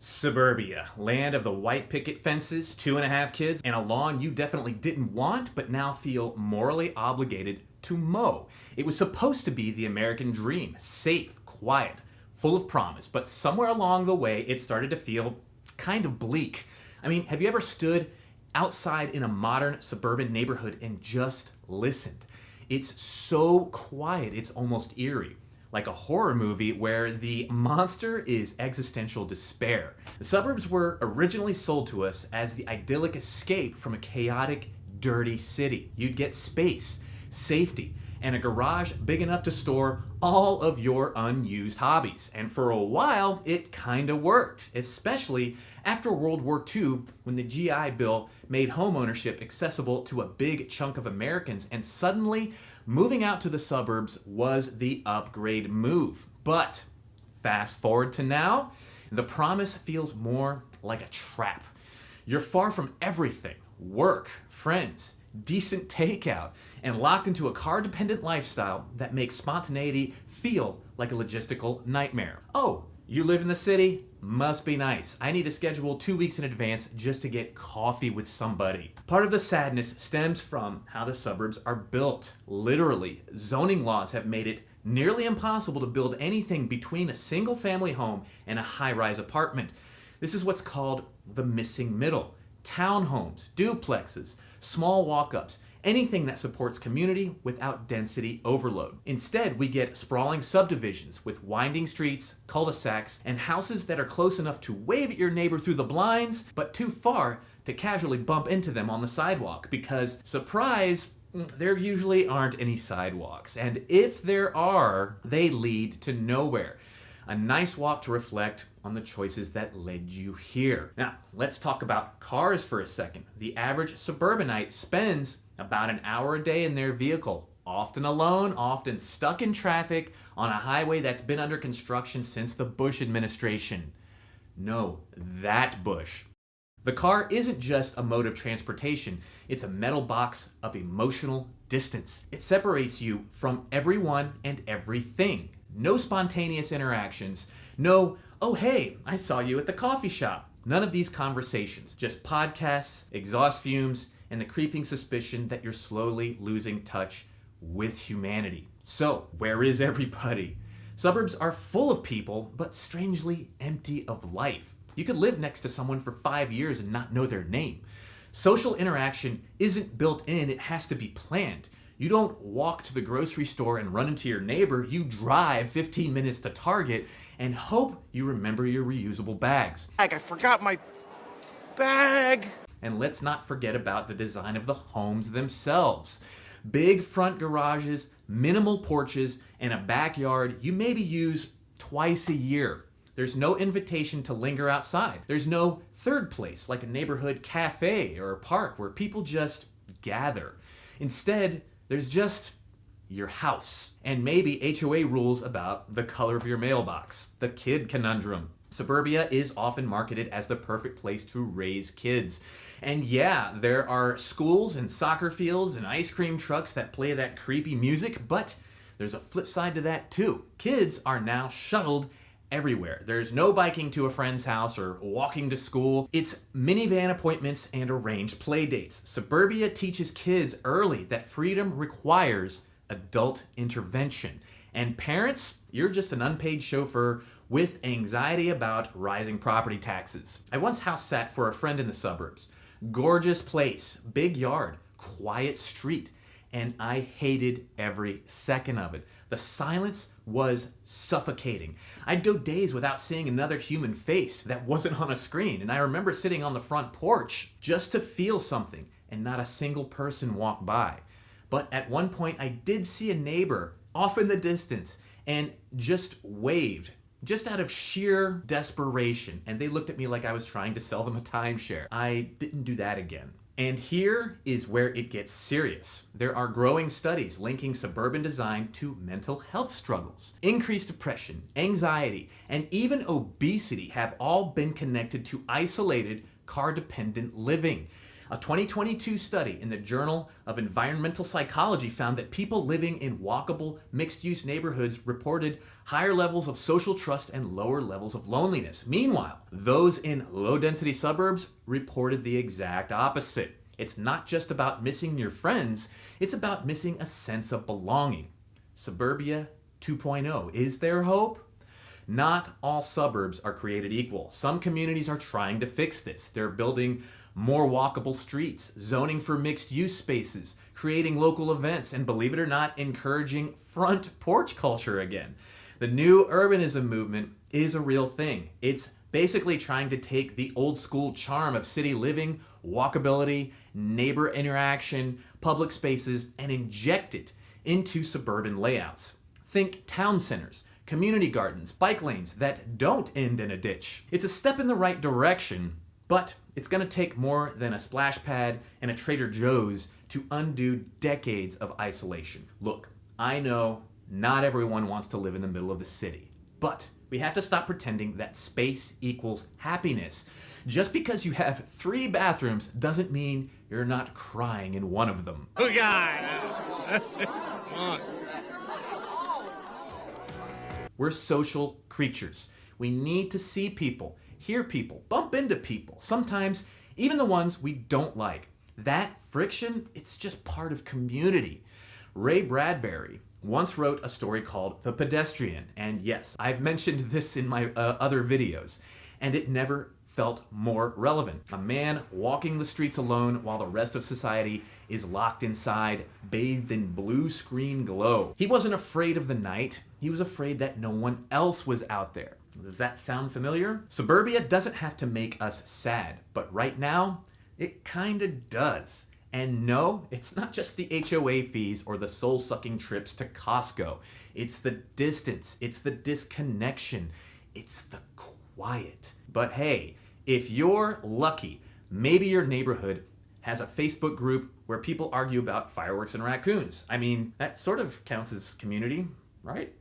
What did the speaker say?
Suburbia, land of the white picket fences, 2.5 kids, and a lawn you definitely didn't want but now feel morally obligated to mow. It was supposed to be the American dream, safe, quiet, full of promise, but somewhere along the way it started to feel kind of bleak. I mean, have you ever stood outside in a modern suburban neighborhood and just listened? It's so quiet, it's almost eerie. Like a horror movie where the monster is existential despair. The suburbs were originally sold to us as the idyllic escape from a chaotic, dirty city. You'd get space, safety, and a garage big enough to store all of your unused hobbies. And for a while, it kinda worked, especially after World War II when the GI Bill made homeownership accessible to a big chunk of Americans, and suddenly moving out to the suburbs was the upgrade move. But fast forward to now, the promise feels more like a trap. You're far from everything: work, friends, decent takeout, and locked into a car-dependent lifestyle that makes spontaneity feel like a logistical nightmare. Oh, you live in the city? Must be nice. I need to schedule 2 weeks in advance just to get coffee with somebody. Part of the sadness stems from how the suburbs are built. Literally, zoning laws have made it nearly impossible to build anything between a single-family home and a high-rise apartment. This is what's called the missing middle. Townhomes, duplexes, small walk-ups, anything that supports community without density overload. Instead, we get sprawling subdivisions with winding streets, cul-de-sacs, and houses that are close enough to wave at your neighbor through the blinds, but too far to casually bump into them on the sidewalk because, surprise, there usually aren't any sidewalks. And if there are, they lead to nowhere. A nice walk to reflect on the choices that led you here. Now, let's talk about cars for a second. The average suburbanite spends about an hour a day in their vehicle, often alone, often stuck in traffic on a highway that's been under construction since the Bush administration. No, that Bush. The car isn't just a mode of transportation, it's a metal box of emotional distance. It separates you from everyone and everything. No spontaneous interactions. No, oh hey, I saw you at the coffee shop. None of these conversations. Just podcasts, exhaust fumes, and the creeping suspicion that you're slowly losing touch with humanity. So, where is everybody? Suburbs are full of people, but strangely empty of life. You could live next to someone for 5 years and not know their name. Social interaction isn't built in, it has to be planned. You don't walk to the grocery store and run into your neighbor. You drive 15 minutes to Target and hope you remember your reusable bags. I forgot my bag. And let's not forget about the design of the homes themselves. Big front garages, minimal porches, and a backyard you maybe use twice a year. There's no invitation to linger outside. There's no third place like a neighborhood cafe or a park where people just gather. Instead, there's just your house, and maybe HOA rules about the color of your mailbox. The kid conundrum. Suburbia is often marketed as the perfect place to raise kids. And yeah, there are schools and soccer fields and ice cream trucks that play that creepy music, but there's a flip side to that too. Kids are now shuttled everywhere. There's no biking to a friend's house or walking to school. It's minivan appointments and arranged play dates. Suburbia teaches kids early that freedom requires adult intervention. And parents, you're just an unpaid chauffeur with anxiety about rising property taxes. I once house sat for a friend in the suburbs. Gorgeous place, big yard, quiet street, and I hated every second of it. The silence was suffocating. I'd go days without seeing another human face that wasn't on a screen, and I remember sitting on the front porch just to feel something, and not a single person walked by. But at one point I did see a neighbor off in the distance and just waved, just out of sheer desperation, and they looked at me like I was trying to sell them a timeshare. I didn't do that again. And here is where it gets serious. There are growing studies linking suburban design to mental health struggles. Increased depression, anxiety, and even obesity have all been connected to isolated, car-dependent living. A 2022 study in the Journal of Environmental Psychology found that people living in walkable, mixed-use neighborhoods reported higher levels of social trust and lower levels of loneliness. Meanwhile, those in low-density suburbs reported the exact opposite. It's not just about missing your friends, it's about missing a sense of belonging. Suburbia 2.0. Is there hope? Not all suburbs are created equal. Some communities are trying to fix this. They're building more walkable streets, zoning for mixed-use spaces, creating local events, and believe it or not, encouraging front porch culture again. The new urbanism movement is a real thing. It's basically trying to take the old school charm of city living, walkability, neighbor interaction, public spaces, and inject it into suburban layouts. Think town centers, community gardens, bike lanes that don't end in a ditch. It's a step in the right direction, but it's going to take more than a splash pad and a Trader Joe's to undo decades of isolation. Look, I know not everyone wants to live in the middle of the city, but we have to stop pretending that space equals happiness. Just because you have 3 bathrooms doesn't mean you're not crying in one of them. We're social creatures. We need to see people, hear people, bump into people, sometimes even the ones we don't like. That friction, it's just part of community. Ray Bradbury once wrote a story called The Pedestrian, and yes, I've mentioned this in my other videos, and it never felt more relevant. A man walking the streets alone while the rest of society is locked inside, bathed in blue screen glow. He wasn't afraid of the night, he was afraid that no one else was out there. Does that sound familiar? Suburbia doesn't have to make us sad, but right now, it kinda does. And no, it's not just the HOA fees or the soul-sucking trips to Costco. It's the distance, it's the disconnection, it's the quiet. But hey, if you're lucky, maybe your neighborhood has a Facebook group where people argue about fireworks and raccoons. I mean, that sort of counts as community, right?